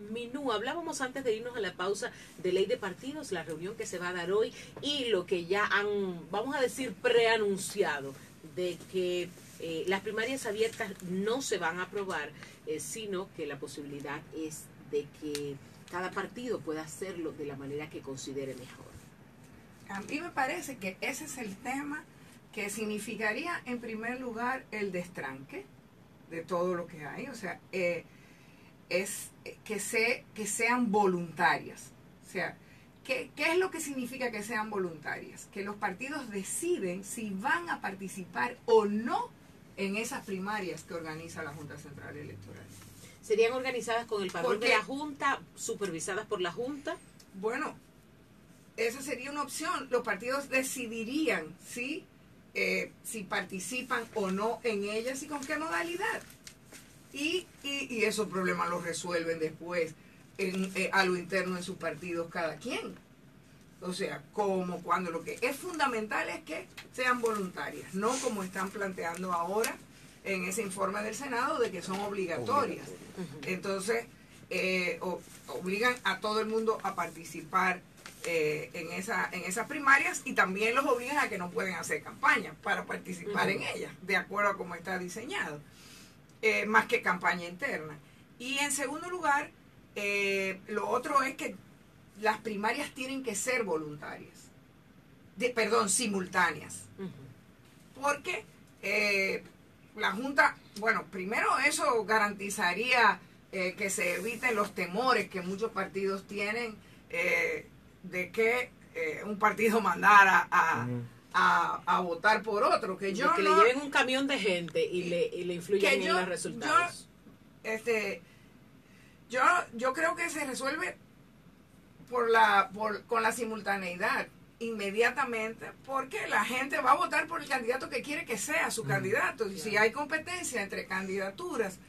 Minú, hablábamos antes de irnos a la pausa de ley de partidos, la reunión que se va a dar hoy y lo que ya han, vamos a decir, preanunciado de que las primarias abiertas no se van a aprobar, sino que la posibilidad es de que cada partido pueda hacerlo de la manera que considere mejor. A mí me parece que ese es el tema que significaría en primer lugar el destranque de todo lo que hay, o sea, es que sean voluntarias. O sea, ¿qué es lo que significa que sean voluntarias? Que los partidos deciden si van a participar o no en esas primarias que organiza la Junta Central Electoral. ¿Serían organizadas con el padrón de la Junta, supervisadas por la Junta? Bueno, esa sería una opción. Los partidos decidirían si participan o no en ellas y con qué modalidad. Y esos problemas los resuelven después a lo interno en sus partidos cada quien. O sea, cuando lo que es fundamental es que sean voluntarias, no como están planteando ahora en ese informe del Senado de que son obligatorias. Entonces, obligan a todo el mundo a participar en esas primarias y también los obligan a que no pueden hacer campaña para participar en ellas, de acuerdo a cómo está diseñado. Más que campaña interna. Y en segundo lugar, lo otro es que las primarias tienen que ser voluntarias, simultáneas. Porque la Junta, bueno, primero eso garantizaría que se eviten los temores que muchos partidos tienen de que un partido mandara a votar por otro, que yo le lleven un camión de gente y le influyan en los resultados. Yo creo que se resuelve con la simultaneidad inmediatamente, porque la gente va a votar por el candidato que quiere que sea su candidato. Y si hay competencia entre candidaturas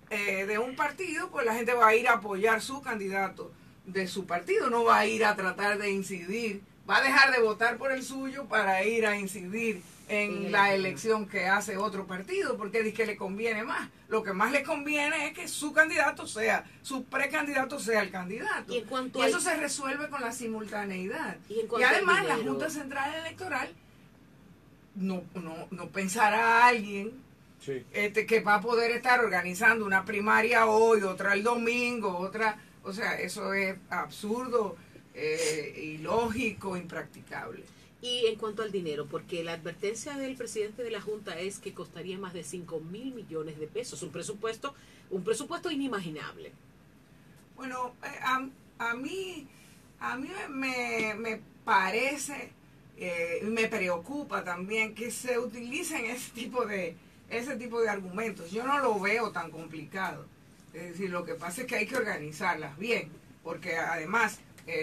de un partido, pues la gente va a ir a apoyar su candidato de su partido, no va a ir a tratar de incidir, va a dejar de votar por el suyo para ir a incidir en la elección que hace otro partido, porque dice que le conviene más. Lo que más le conviene es que su candidato su precandidato sea el candidato. Y eso se resuelve con la simultaneidad. Y además la Junta Central Electoral no pensará alguien que va a poder estar organizando una primaria hoy, otra el domingo, otra, o sea, eso es absurdo, ilógico, impracticable. Y en cuanto al dinero, porque la advertencia del presidente de la Junta es que costaría más de 5.000 millones de pesos, un presupuesto inimaginable. Bueno, a mí me parece, me preocupa también que se utilicen ese tipo de argumentos. Yo no lo veo tan complicado. Es decir, lo que pasa es que hay que organizarlas bien, porque además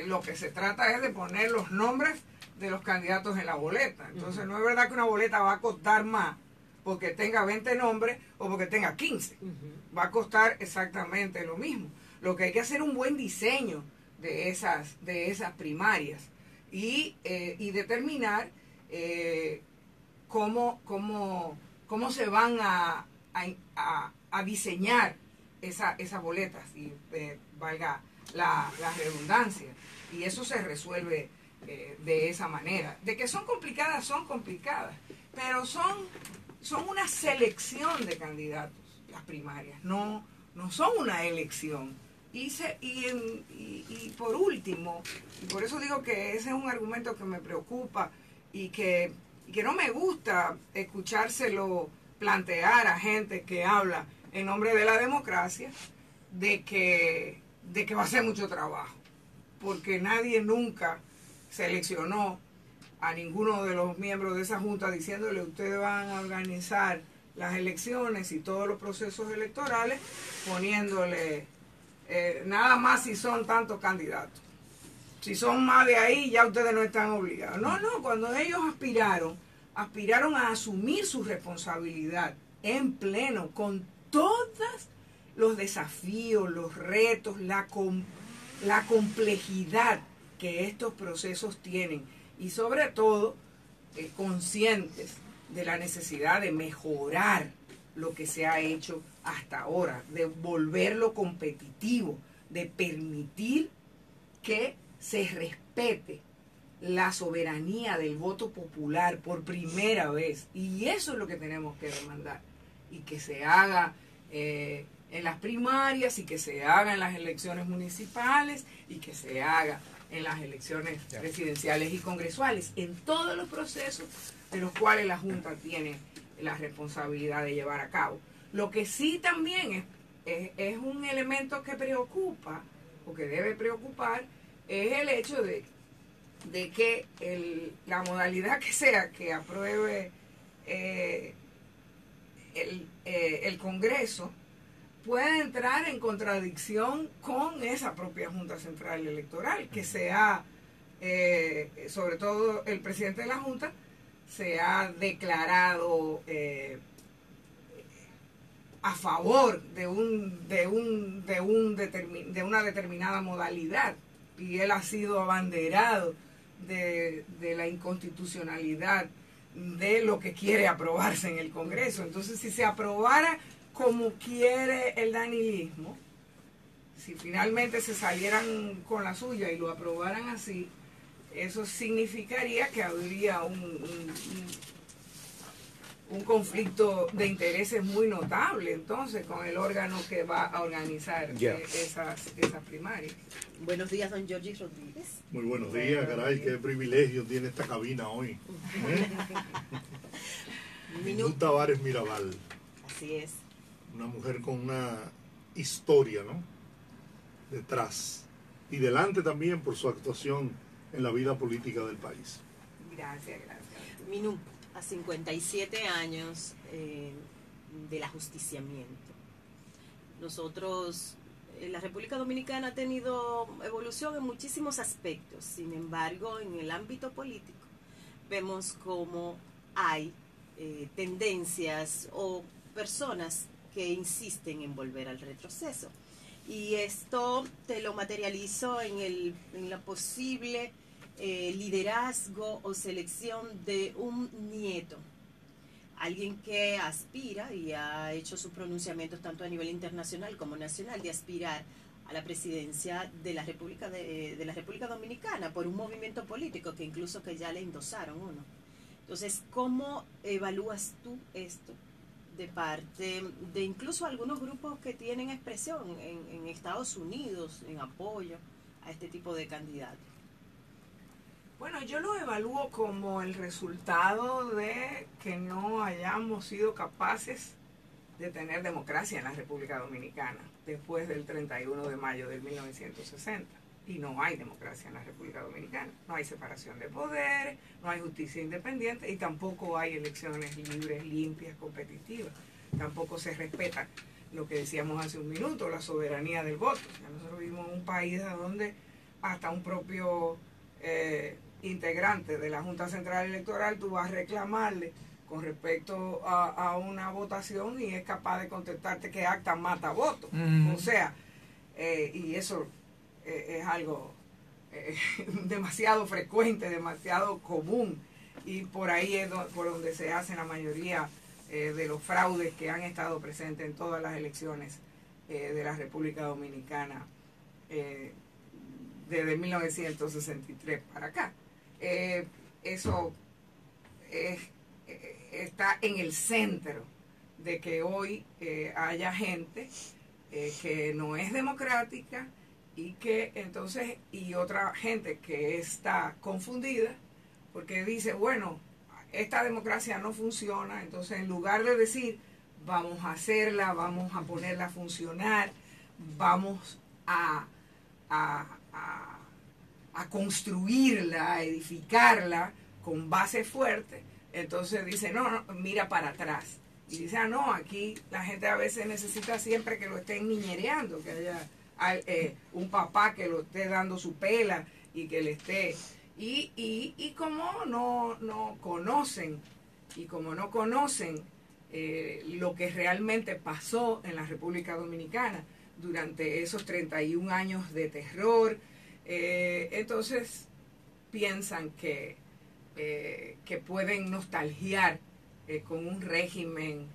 lo que se trata es de poner los nombres de los candidatos en la boleta. Entonces no es verdad que una boleta va a costar más porque tenga 20 nombres o porque tenga 15. Va a costar exactamente lo mismo. Lo que hay que hacer es un buen diseño de esas primarias y determinar cómo se van a diseñar esas boletas, y valga la redundancia. Y eso se resuelve de esa manera. De que son complicadas, pero son una selección de candidatos, las primarias, no son una elección. Y por último, y por eso digo que ese es un argumento que me preocupa y que no me gusta escuchárselo plantear a gente que habla en nombre de la democracia, de que va a ser mucho trabajo, porque nadie nunca seleccionó a ninguno de los miembros de esa junta diciéndole: ustedes van a organizar las elecciones y todos los procesos electorales poniéndole nada más si son tantos candidatos. Si son más de ahí, ya ustedes no están obligados. No, cuando ellos aspiraron a asumir su responsabilidad en pleno, con todos los desafíos, los retos, la complejidad que estos procesos tienen, y sobre todo conscientes de la necesidad de mejorar lo que se ha hecho hasta ahora, de volverlo competitivo, de permitir que se respete la soberanía del voto popular por primera vez. Y eso es lo que tenemos que demandar. Y que se haga en las primarias, y que se haga en las elecciones municipales, y que se haga en las elecciones presidenciales y congresuales, en todos los procesos de los cuales la Junta tiene la responsabilidad de llevar a cabo. Lo que sí también es un elemento que preocupa, o que debe preocupar, es el hecho de que la modalidad que sea que apruebe el Congreso puede entrar en contradicción con esa propia Junta Central Electoral, que sobre todo el presidente de la Junta, se ha declarado a favor de una determinada modalidad, y él ha sido abanderado de la inconstitucionalidad de lo que quiere aprobarse en el Congreso. Entonces, si se aprobara como quiere el danilismo, si finalmente se salieran con la suya y lo aprobaran así, eso significaría que habría un conflicto de intereses muy notable, entonces, con el órgano que va a organizar esas primarias. Buenos días, don Georgie Rodríguez. Muy buenos días, caray, qué privilegio tiene esta cabina hoy. Minú Tavares Mirabal. Así es. Una mujer con una historia, ¿no?, detrás. Y delante también por su actuación en la vida política del país. Gracias. Minú, a 57 años del ajusticiamiento. Nosotros, la República Dominicana ha tenido evolución en muchísimos aspectos. Sin embargo, en el ámbito político vemos cómo hay tendencias o personas que insisten en volver al retroceso. Y esto te lo materializo en la posible liderazgo o selección de un nieto, alguien que aspira y ha hecho sus pronunciamientos tanto a nivel internacional como nacional de aspirar a la presidencia de la República de la República Dominicana por un movimiento político que incluso que ya le endosaron uno. Entonces, ¿cómo evalúas tú esto de parte de incluso algunos grupos que tienen expresión en Estados Unidos en apoyo a este tipo de candidatos? Bueno, yo lo evalúo como el resultado de que no hayamos sido capaces de tener democracia en la República Dominicana después del 31 de mayo de 1960. Y no hay democracia en la República Dominicana. No hay separación de poderes, no hay justicia independiente y tampoco hay elecciones libres, limpias, competitivas. Tampoco se respeta lo que decíamos hace un minuto, la soberanía del voto. O sea, nosotros vivimos en un país donde hasta un propio integrante de la Junta Central Electoral tú vas a reclamarle con respecto a una votación y es capaz de contestarte que acta mata voto. O sea, y eso es algo demasiado frecuente, demasiado común, y por ahí es por donde se hacen la mayoría de los fraudes que han estado presentes en todas las elecciones de la República Dominicana desde 1963 para acá. Eso está en el centro de que hoy haya gente que no es democrática y que entonces, y otra gente que está confundida porque dice, bueno, esta democracia no funciona, entonces en lugar de decir vamos a hacerla, vamos a ponerla a funcionar, vamos a construirla, a edificarla con base fuerte, entonces dice, no, mira para atrás. Y dice, no, aquí la gente a veces necesita siempre que lo estén niñereando, que haya un papá que lo esté dando su pela y que le esté... Y como no conocen, lo que realmente pasó en la República Dominicana durante esos 31 años de terror, entonces piensan que pueden nostalgiar con un régimen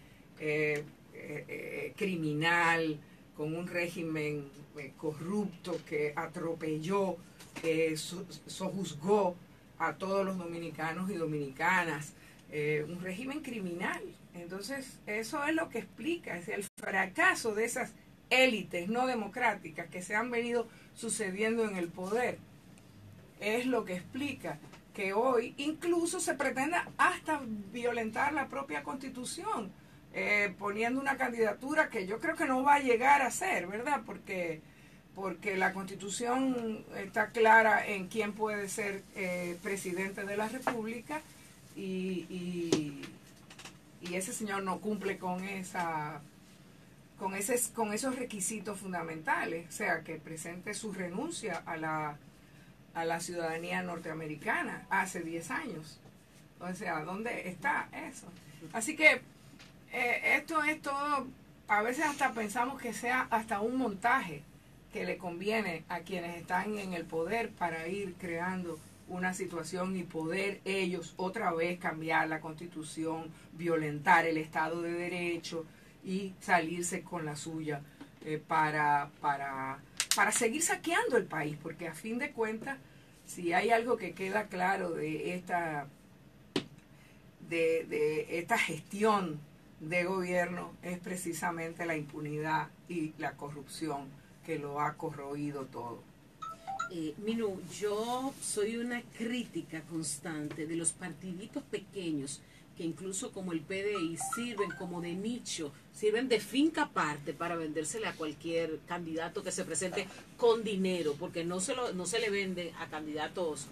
criminal, con un régimen corrupto que atropelló, que sojuzgó a todos los dominicanos y dominicanas, un régimen criminal. Entonces, eso es lo que explica, es el fracaso de esas élites no democráticas que se han venido sucediendo en el poder. Es lo que explica que hoy incluso se pretenda hasta violentar la propia Constitución, poniendo una candidatura que yo creo que no va a llegar a ser, ¿verdad? Porque la Constitución está clara en quién puede ser presidente de la República y ese señor no cumple con esos requisitos fundamentales, o sea, que presente su renuncia a la ciudadanía norteamericana hace 10 años. O sea, ¿dónde está eso? Así que esto es todo, a veces hasta pensamos que sea hasta un montaje que le conviene a quienes están en el poder para ir creando una situación y poder ellos otra vez cambiar la Constitución, violentar el Estado de Derecho y salirse con la suya para seguir saqueando el país, porque a fin de cuentas, si hay algo que queda claro de esta gestión de gobierno, es precisamente la impunidad y la corrupción que lo ha corroído todo. Minu, yo soy una crítica constante de los partiditos pequeños que incluso como el PDI sirven como de nicho, sirven de finca aparte para vendérsele a cualquier candidato que se presente con dinero, porque no se le vende a candidatos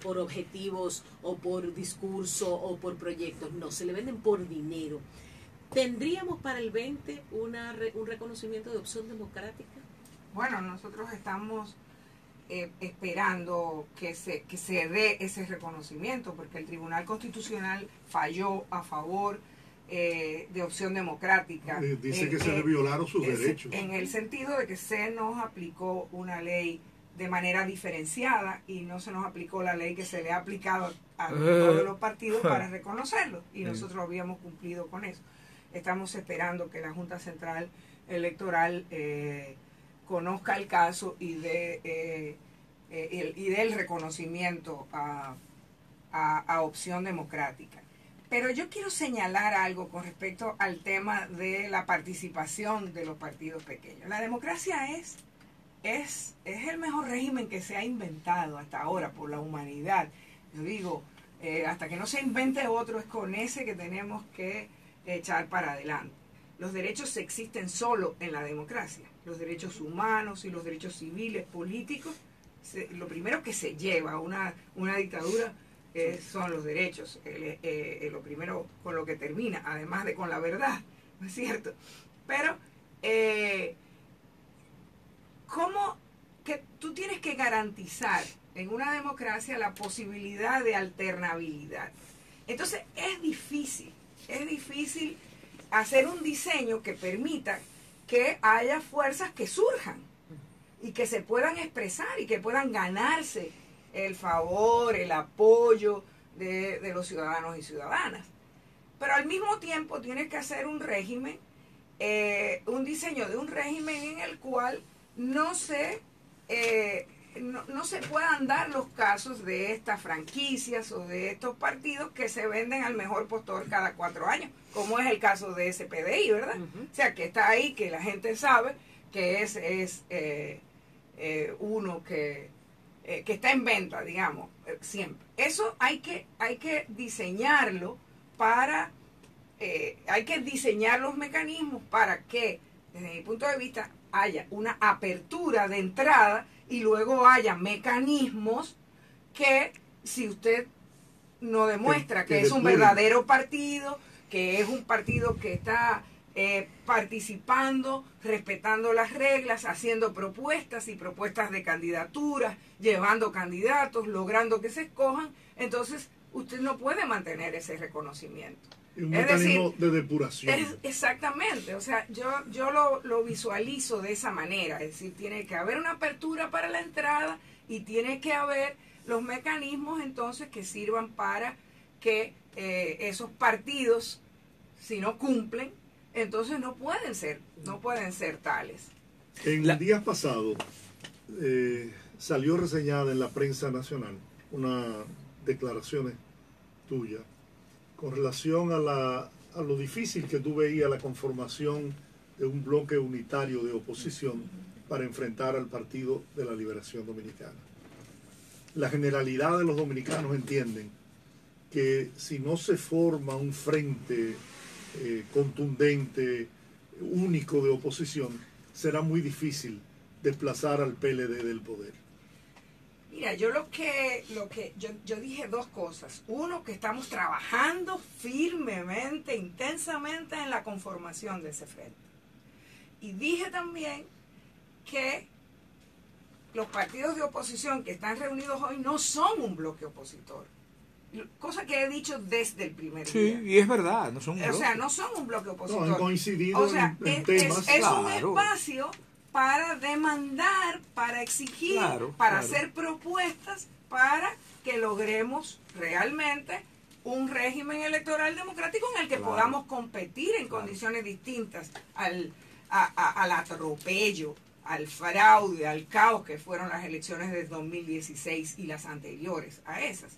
por objetivos o por discurso o por proyectos, no, se le venden por dinero. ¿Tendríamos para el 20 un reconocimiento de opción democrática? Bueno, nosotros estamos esperando que se dé ese reconocimiento, porque el Tribunal Constitucional falló a favor de opción democrática. Dice que se le violaron sus derechos. En el sentido de que se nos aplicó una ley de manera diferenciada y no se nos aplicó la ley que se le ha aplicado a todos los partidos para reconocerlo, y nosotros habíamos cumplido con eso. Estamos esperando que la Junta Central Electoral conozca el caso y dé el reconocimiento a opción democrática. Pero yo quiero señalar algo con respecto al tema de la participación de los partidos pequeños. La democracia es el mejor régimen que se ha inventado hasta ahora por la humanidad. Yo digo, hasta que no se invente otro, es con ese que tenemos que echar para adelante. Los derechos existen solo en la democracia. Los derechos humanos y los derechos civiles, políticos, lo primero que se lleva a una dictadura son los derechos. Lo primero con lo que termina, además de con la verdad, ¿no es cierto? Pero, ¿cómo que tú tienes que garantizar en una democracia la posibilidad de alternabilidad? Entonces, es difícil hacer un diseño que permita que haya fuerzas que surjan y que se puedan expresar y que puedan ganarse el favor, el apoyo de los ciudadanos y ciudadanas. Pero al mismo tiempo tienes que hacer un régimen, un diseño de un régimen en el cual no se puedan dar los casos de estas franquicias o de estos partidos que se venden al mejor postor cada 4 años, como es el caso de ese PDI, ¿verdad? O sea, que está ahí, que la gente sabe que es uno que está en venta, digamos, siempre. Eso hay que diseñarlo hay que diseñar los mecanismos para que, desde mi punto de vista, haya una apertura de entrada y luego haya mecanismos que, si usted no demuestra que es un verdadero partido, que es un partido que está participando, respetando las reglas, haciendo propuestas y propuestas de candidaturas, llevando candidatos, logrando que se escojan, entonces usted no puede mantener ese reconocimiento. Y un mecanismo de depuración. Exactamente, o sea, yo lo visualizo de esa manera, es decir, tiene que haber una apertura para la entrada y tiene que haber los mecanismos entonces que sirvan para que esos partidos, si no cumplen, entonces no pueden ser tales. En días pasados salió reseñada en la prensa nacional unas declaraciones tuyas con relación a lo difícil que tú veías la conformación de un bloque unitario de oposición para enfrentar al Partido de la Liberación Dominicana. La generalidad de los dominicanos entienden que si no se forma un frente contundente, único de oposición, será muy difícil desplazar al PLD del poder. Mira, yo yo dije dos cosas. Uno, que estamos trabajando firmemente, intensamente en la conformación de ese frente. Y dije también que los partidos de oposición que están reunidos hoy no son un bloque opositor. Cosa que he dicho desde el primer día. Sí, y es verdad, no son un bloque. O sea, no son un bloque opositor. No, han coincidido o sea, en temas. Es claro. un espacio para demandar, para exigir, para hacer propuestas, para que logremos realmente un régimen electoral democrático en el que podamos competir en condiciones distintas al atropello, al fraude, al caos que fueron las elecciones de 2016 y las anteriores a esas.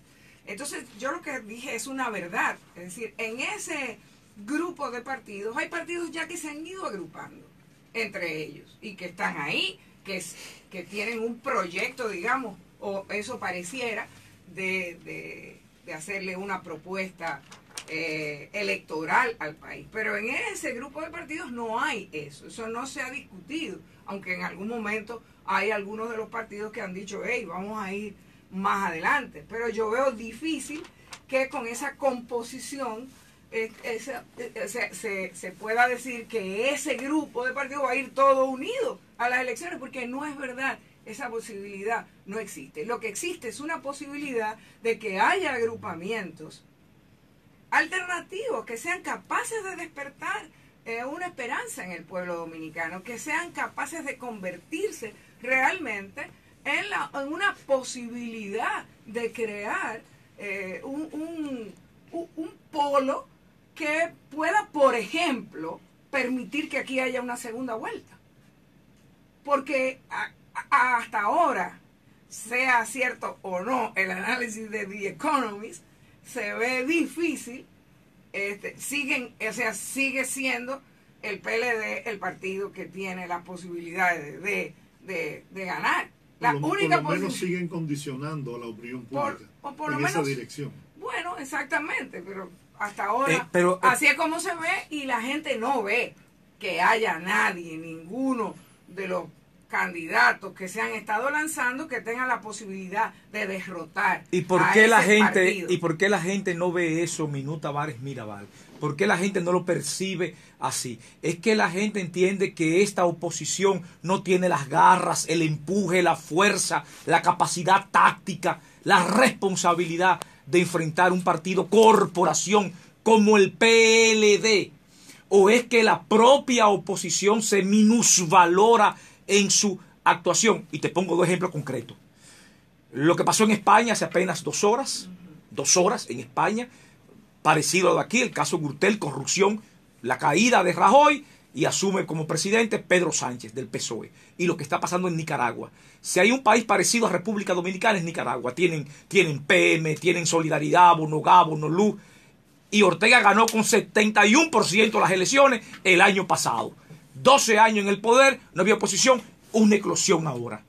Entonces, yo lo que dije es una verdad. Es decir, en ese grupo de partidos, hay partidos ya que se han ido agrupando entre ellos y que están ahí, que tienen un proyecto, digamos, o eso pareciera, de hacerle una propuesta electoral al país. Pero en ese grupo de partidos no hay eso no se ha discutido, aunque en algún momento hay algunos de los partidos que han dicho, hey, vamos a ir más adelante, pero yo veo difícil que con esa composición se pueda decir que ese grupo de partidos va a ir todo unido a las elecciones, porque no es verdad. Esa posibilidad no existe. Lo que existe es una posibilidad de que haya agrupamientos alternativos que sean capaces de despertar una esperanza en el pueblo dominicano, que sean capaces de convertirse realmente en una posibilidad de crear un polo que pueda, por ejemplo, permitir que aquí haya una segunda vuelta. Porque hasta ahora, sea cierto o no el análisis de The Economist, se ve difícil, sigue siendo el PLD el partido que tiene las posibilidades de ganar. Por lo menos siguen condicionando a la opinión pública en esa dirección. Bueno, exactamente, pero hasta ahora pero así es como se ve, y la gente no ve que haya nadie, ninguno de los candidatos que se han estado lanzando que tengan la posibilidad de derrotar ¿Y por a qué ese la gente partido. y por qué la gente no ve eso, Minuta Vares Mirabal? ¿Por qué la gente no lo percibe así? Es que la gente entiende que esta oposición no tiene las garras, el empuje, la fuerza, la capacidad táctica, la responsabilidad de enfrentar un partido corporación como el PLD. ¿O es que la propia oposición se minusvalora en su actuación? Y te pongo dos ejemplos concretos. Lo que pasó en España hace apenas 2 horas, 2 horas en España, parecido a lo de aquí, el caso Gürtel, corrupción, la caída de Rajoy, y asume como presidente Pedro Sánchez del PSOE. Y lo que está pasando en Nicaragua. Si hay un país parecido a República Dominicana es Nicaragua. Tienen PM, tienen Solidaridad, Bonogá, Bonoluz. Y Ortega ganó con 71% las elecciones el año pasado. 12 años en el poder, no había oposición, una eclosión ahora.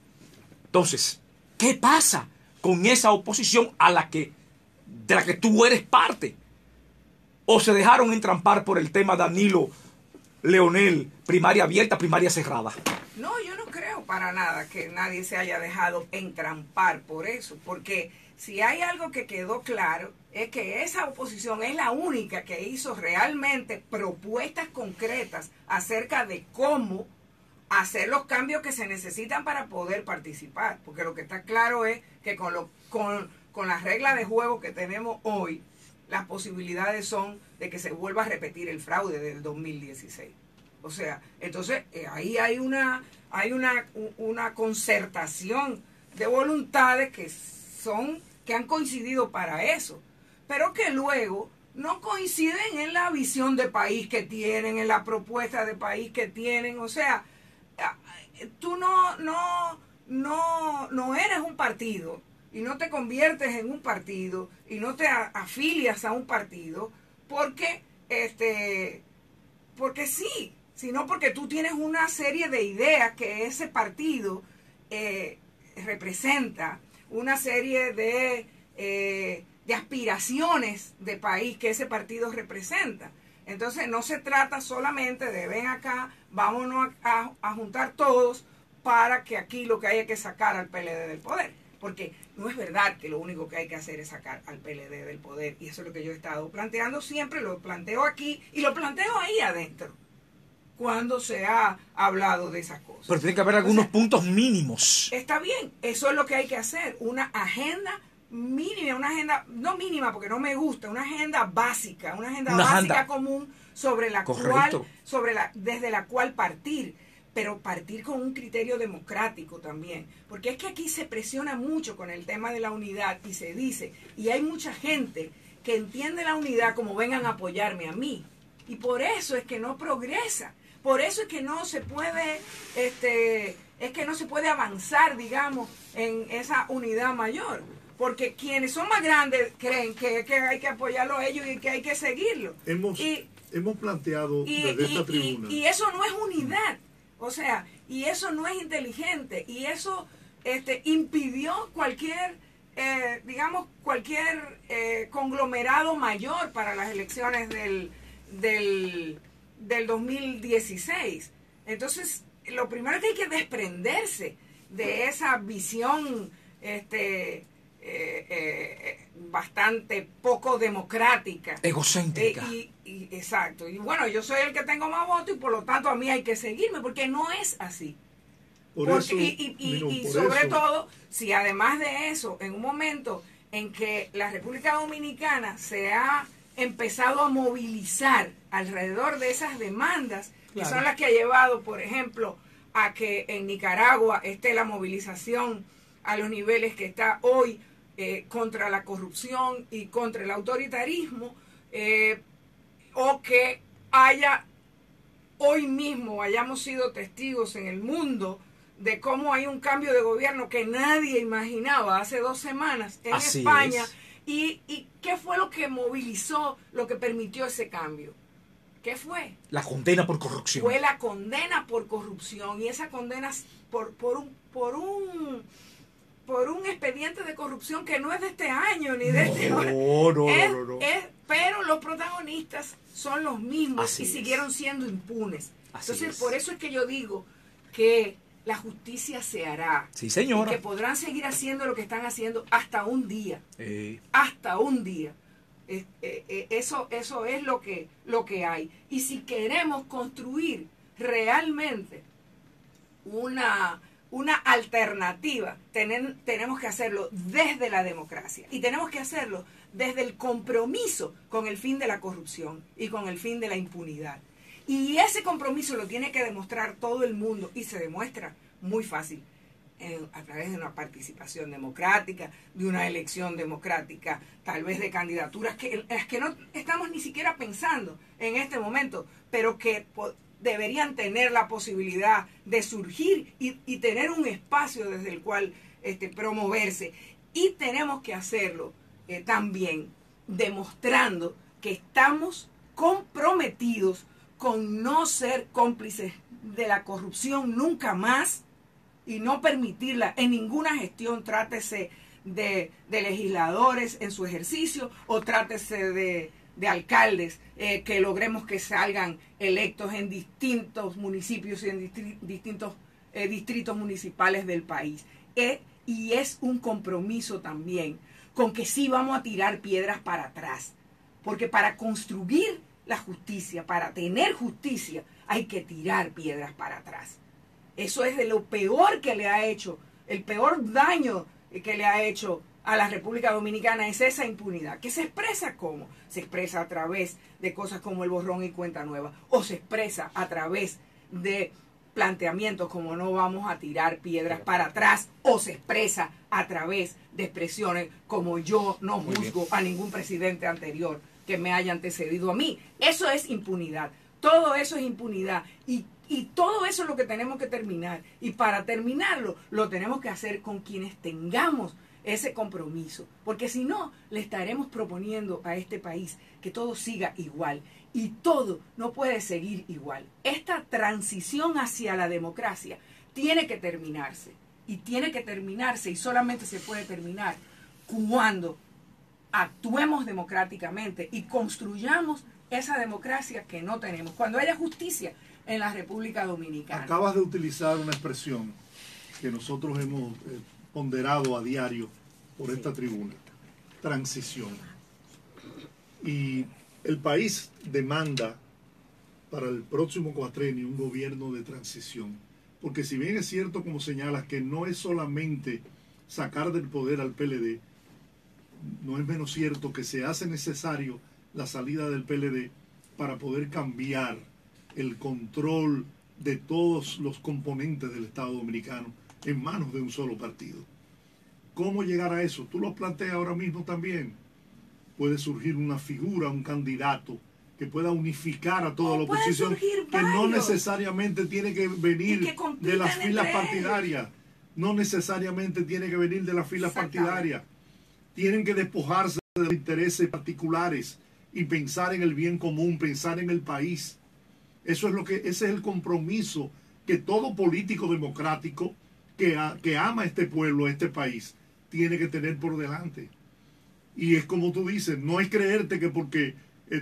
Entonces, ¿qué pasa con esa oposición de la que tú eres parte? ¿O se dejaron entrampar por el tema Danilo, Leonel, primaria abierta, primaria cerrada? No, yo no creo para nada que nadie se haya dejado entrampar por eso, porque si hay algo que quedó claro es que esa oposición es la única que hizo realmente propuestas concretas acerca de cómo hacer los cambios que se necesitan para poder participar, porque lo que está claro es que con las reglas de juego que tenemos hoy, las posibilidades son de que se vuelva a repetir el fraude del 2016. O sea, entonces ahí hay una concertación de voluntades que han coincidido para eso, pero que luego no coinciden en la visión de país que tienen, en la propuesta de país que tienen. O sea, tú no eres un partido y no te conviertes en un partido y no te afilias a un partido porque sí, sino porque tú tienes una serie de ideas que ese partido representa, una serie de aspiraciones de país que ese partido representa. Entonces no se trata solamente de ven acá, vámonos a juntar todos para que aquí lo que hay que sacar al PLD del poder. Porque no es verdad que lo único que hay que hacer es sacar al PLD del poder. Y eso es lo que yo he estado planteando siempre, lo planteo aquí y lo planteo ahí adentro, cuando se ha hablado de esas cosas. Pero tiene que haber algunos puntos mínimos. Está bien, eso es lo que hay que hacer, una agenda mínima, una agenda, no mínima porque no me gusta, una agenda básica, una agenda básica común sobre la Correcto. cual, desde la cual partir, pero partir con un criterio democrático también, porque es que aquí se presiona mucho con el tema de la unidad y se dice, y hay mucha gente que entiende la unidad como vengan a apoyarme a mí, y por eso es que no progresa, por eso es que no se puede, avanzar, digamos, en esa unidad mayor. Porque quienes son más grandes creen que hay que apoyarlo a ellos y que hay que seguirlo. Hemos planteado desde esta tribuna. Y eso no es unidad. O sea, y eso no es inteligente. Y eso impidió cualquier conglomerado mayor para las elecciones del 2016. Entonces, lo primero que hay que desprenderse de esa visión bastante poco democrática, egocéntrica, exacto, y bueno, yo soy el que tengo más votos y por lo tanto a mí hay que seguirme, porque no es así. Sobre todo si además de eso, en un momento en que la República Dominicana se ha empezado a movilizar alrededor de esas demandas, claro, que son las que ha llevado, por ejemplo, a que en Nicaragua esté la movilización a los niveles que está hoy, contra la corrupción y contra el autoritarismo, o que hoy mismo hayamos sido testigos en el mundo de cómo hay un cambio de gobierno que nadie imaginaba hace 2 semanas en España. ¿Y qué fue lo que movilizó, lo que permitió ese cambio? ¿Qué fue? La condena por corrupción. Fue la condena por corrupción, y esa condena por un expediente de corrupción que no es de este año ni de este año. No. Pero los protagonistas son los mismos. Así y siguieron siendo impunes. Así Entonces, es. por eso es que yo digo que la justicia se hará. Sí, señora. Y que podrán seguir haciendo lo que están haciendo hasta un día. Hasta un día. Eso es lo que hay. Y si queremos construir realmente una alternativa, tenemos que hacerlo desde la democracia y tenemos que hacerlo desde el compromiso con el fin de la corrupción y con el fin de la impunidad. Y ese compromiso lo tiene que demostrar todo el mundo, y se demuestra muy fácil a través de una participación democrática, de una elección democrática, tal vez de candidaturas que no estamos ni siquiera pensando en este momento, pero que deberían tener la posibilidad de surgir y tener un espacio desde el cual promoverse. Y tenemos que hacerlo también demostrando que estamos comprometidos con no ser cómplices de la corrupción nunca más y no permitirla en ninguna gestión, trátese de legisladores en su ejercicio o trátese de alcaldes, que logremos que salgan electos en distintos municipios y en distintos distritos municipales del país. Y es un compromiso también con que sí vamos a tirar piedras para atrás, porque para construir la justicia, para tener justicia, hay que tirar piedras para atrás. Eso es de lo peor que le ha hecho, el peor daño que le ha hecho a la República Dominicana es esa impunidad, que se expresa ¿cómo? Se expresa a través de cosas como el borrón y cuenta nueva, o se expresa a través de planteamientos como no vamos a tirar piedras para atrás, o se expresa a través de expresiones como yo no juzgo a ningún presidente anterior, que me haya antecedido a mí. Eso es impunidad. Todo eso es impunidad. Y todo eso es lo que tenemos que terminar. Y para terminarlo, lo tenemos que hacer con quienes tengamos ese compromiso. Porque si no, le estaremos proponiendo a este país que todo siga igual. Y todo no puede seguir igual. Esta transición hacia la democracia tiene que terminarse. Y tiene que terminarse, y solamente se puede terminar cuando actuemos democráticamente y construyamos esa democracia que no tenemos. Cuando haya justicia en la República Dominicana. Acabas de utilizar una expresión que nosotros hemos ponderado a diario por esta tribuna: transición. Y el país demanda para el próximo cuatrenio un gobierno de transición. Porque si bien es cierto, como señalas, que no es solamente sacar del poder al PLD, no es menos cierto que se hace necesario la salida del PLD para poder cambiar el control de todos los componentes del Estado Dominicano en manos de un solo partido. ¿Cómo llegar a eso? Tú lo planteas ahora mismo también. Puede surgir una figura, un candidato que pueda unificar a toda la oposición, que no necesariamente tiene que venir de las filas partidarias. No necesariamente tiene que venir de las filas partidarias. Tienen que despojarse de los intereses particulares y pensar en el bien común, pensar en el país. Ese es el compromiso que todo político democrático que ama a este pueblo, a este país, tiene que tener por delante. Y es como tú dices, no es creerte que porque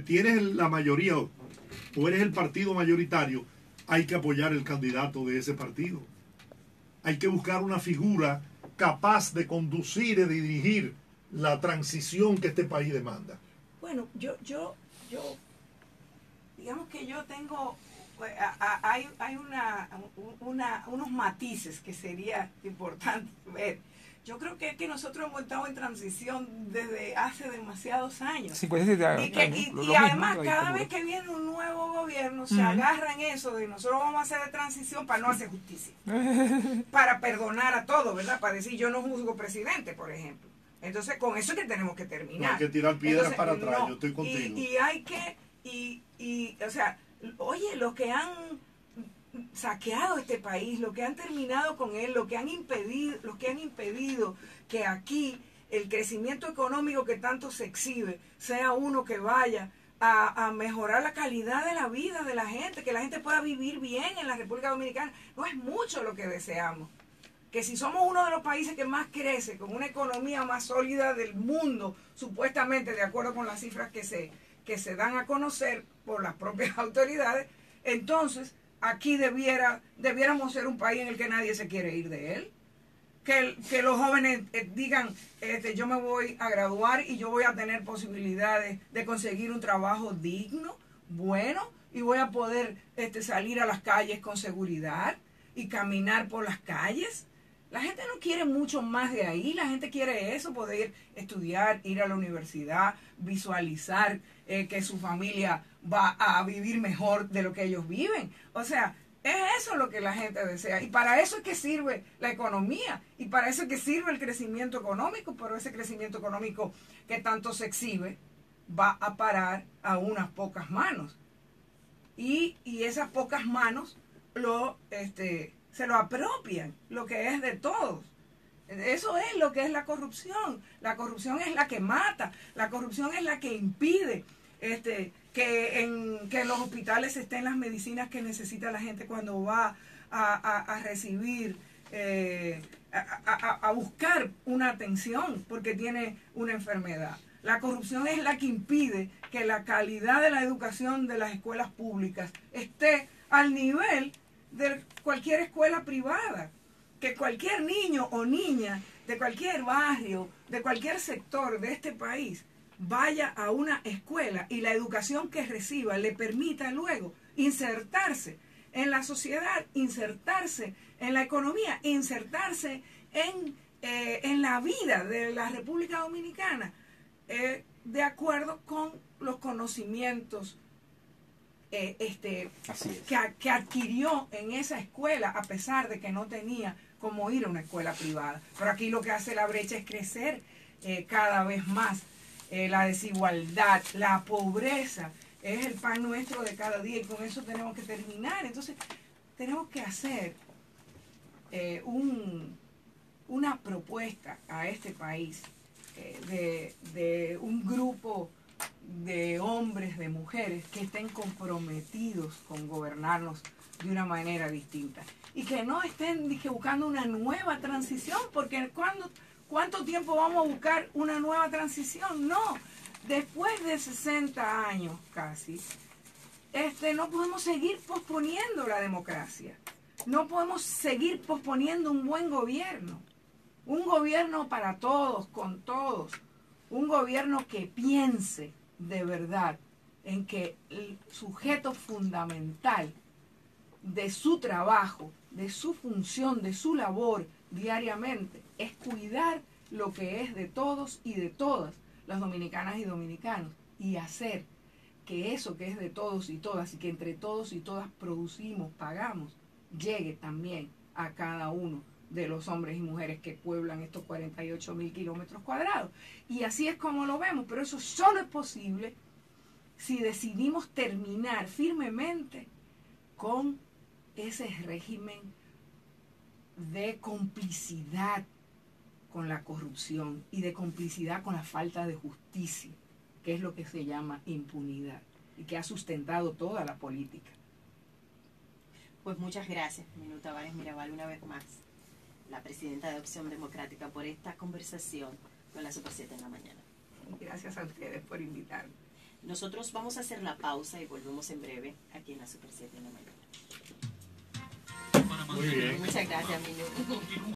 tienes la mayoría o eres el partido mayoritario, hay que apoyar el candidato de ese partido. Hay que buscar una figura capaz de conducir y de dirigir la transición que este país demanda. Bueno, yo digamos que yo tengo, hay unos matices que sería importante ver. Yo creo que es que nosotros hemos estado en transición desde hace demasiados años. 57 años. Y además, cada vez que viene un nuevo gobierno, se agarran eso de nosotros vamos a hacer de transición para no hacer justicia. Para perdonar a todos, ¿verdad? Para decir, yo no juzgo presidente, por ejemplo. Entonces, con eso es que tenemos que terminar. No hay que tirar piedras para atrás, yo estoy contigo. Y hay que, o sea, oye, los que han saqueado este país, lo que han terminado con él, lo que han impedido que aquí el crecimiento económico que tanto se exhibe sea uno que vaya a mejorar la calidad de la vida de la gente, que la gente pueda vivir bien en la República Dominicana. No es mucho lo que deseamos. Que si somos uno de los países que más crece, con una economía más sólida del mundo, supuestamente de acuerdo con las cifras que se dan a conocer por las propias autoridades, entonces aquí debiéramos ser un país en el que nadie se quiere ir de él. Que los jóvenes digan, yo me voy a graduar y yo voy a tener posibilidades de conseguir un trabajo digno, bueno, y voy a poder salir a las calles con seguridad y caminar por las calles. La gente no quiere mucho más de ahí, la gente quiere eso, poder estudiar, ir a la universidad, visualizar que su familia va a vivir mejor de lo que ellos viven. O sea, es eso lo que la gente desea. Y para eso es que sirve la economía. Y para eso es que sirve el crecimiento económico. Pero ese crecimiento económico que tanto se exhibe va a parar a unas pocas manos. Y esas pocas manos se lo apropian, lo que es de todos. Eso es lo que es la corrupción. La corrupción es la que mata. La corrupción es la que impide que en los hospitales estén las medicinas que necesita la gente cuando va a recibir, a buscar una atención porque tiene una enfermedad. La corrupción es la que impide que la calidad de la educación de las escuelas públicas esté al nivel de cualquier escuela privada. Que cualquier niño o niña de cualquier barrio, de cualquier sector de este país, vaya a una escuela y la educación que reciba le permita luego insertarse en la sociedad, insertarse en la economía, insertarse en la vida de la República Dominicana, de acuerdo con los conocimientos que adquirió en esa escuela, a pesar de que no tenía cómo ir a una escuela privada. Pero aquí lo que hace la brecha es crecer cada vez más. la desigualdad, la pobreza, es el pan nuestro de cada día y con eso tenemos que terminar. Entonces, tenemos que hacer una propuesta a este país de un grupo de hombres, de mujeres que estén comprometidos con gobernarnos de una manera distinta y que no estén buscando una nueva transición, porque ¿cuánto tiempo vamos a buscar una nueva transición? No, después de 60 años casi, no podemos seguir posponiendo la democracia, no podemos seguir posponiendo un buen gobierno, un gobierno para todos, con todos, un gobierno que piense de verdad en que el sujeto fundamental de su trabajo, de su función, de su labor diariamente, es cuidar lo que es de todos y de todas las dominicanas y dominicanos y hacer que eso que es de todos y todas y que entre todos y todas producimos, pagamos, llegue también a cada uno de los hombres y mujeres que pueblan estos 48.000 kilómetros cuadrados. Y así es como lo vemos, pero eso solo es posible si decidimos terminar firmemente con ese régimen de complicidad con la corrupción y de complicidad con la falta de justicia, que es lo que se llama impunidad y que ha sustentado toda la política. Pues muchas gracias, Minú Tavares Mirabal, una vez más, la presidenta de Opción Democrática, por esta conversación con la Super 7 en la mañana. Gracias a ustedes por invitarme. Nosotros vamos a hacer la pausa y volvemos en breve aquí en la Super 7 en la mañana. Muy bien. Muchas gracias, Minú.